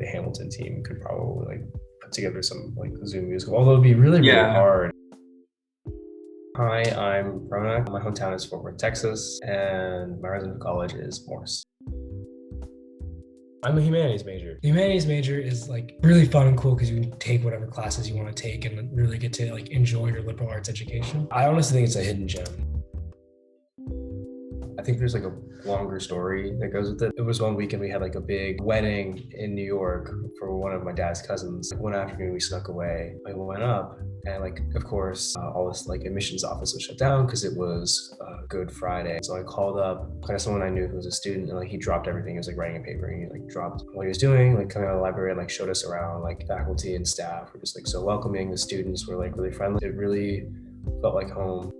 Hamilton team could probably like put together some like Zoom musical, although it'd be really, really hard. Hi, I'm Ronak. My hometown is Fort Worth, Texas, and my resident college is Morse. I'm a humanities major. The humanities major is like really fun and cool because you can take whatever classes you want to take and really get to like enjoy your liberal arts education. I honestly think it's a hidden gem. I think there's like a longer story that goes with it. It was one weekend we had like a big wedding in New York for one of my dad's cousins. One afternoon we snuck away. I went up and like, of course, all this like admissions office was shut down because it was Good Friday. So I called up kind of someone I knew who was a student, and like he dropped everything. He was like writing a paper, and he like dropped what he was doing, like coming out of the library and like showed us around. Like faculty and staff were just like so welcoming. The students were like really friendly. It really felt like home.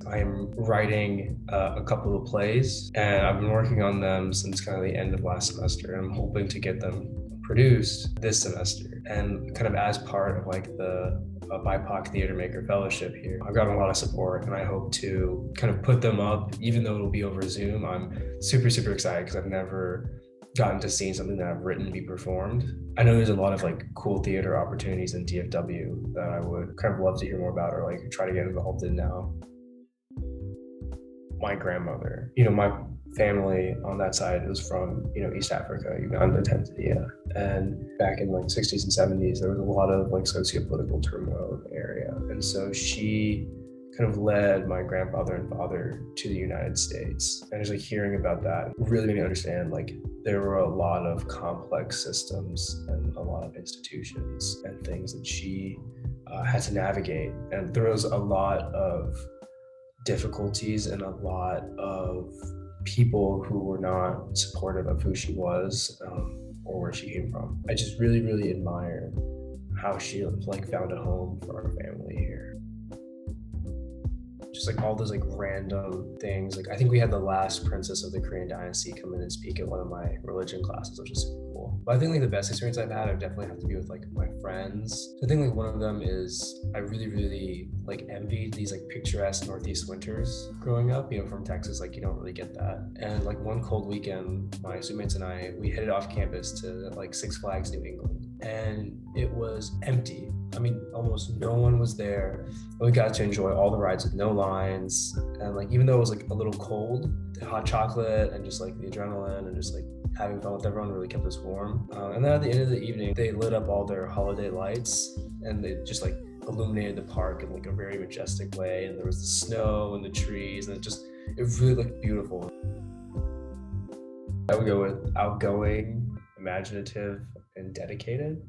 I'm writing a couple of plays, and I've been working on them since kind of the end of last semester. And I'm hoping to get them produced this semester. And kind of as part of like the BIPOC Theater Maker Fellowship here, I've gotten a lot of support, and I hope to kind of put them up, even though it'll be over Zoom. I'm super, super excited because I've never gotten to see something that I've written be performed. I know there's a lot of like cool theater opportunities in DFW that I would kind of love to hear more about or like try to get involved in now. My grandmother, my family on that side was from, East Africa, Uganda, Tanzania. And back in like 60s and 70s, there was a lot of like socio-political turmoil in the area. And so she kind of led my grandfather and father to the United States. And just like hearing about that really made me understand like there were a lot of complex systems and a lot of institutions and things that she had to navigate. And there was a lot of difficulties and a lot of people who were not supportive of who she was or where she came from. I just really, really admire how she like found a home for our family here. Just like all those like random things. Like I think we had the last princess of the Korean dynasty come in and speak at one of my religion classes, which is super cool. But I think like the best experience I've had, I definitely have to be with like my friends. I think like one of them is I really, really like envied these like picturesque Northeast winters growing up, from Texas, like you don't really get that. And like one cold weekend, my roommates and I, we headed off campus to like Six Flags, New England. And it was empty. I mean, almost no one was there. We got to enjoy all the rides with no lines. And like, even though it was like a little cold, the hot chocolate and just like the adrenaline and just like having fun with everyone really kept us warm. And then at the end of the evening, they lit up all their holiday lights and they just like illuminated the park in like a very majestic way. And there was the snow and the trees and it really looked beautiful. I would go with outgoing, imaginative, and dedicated.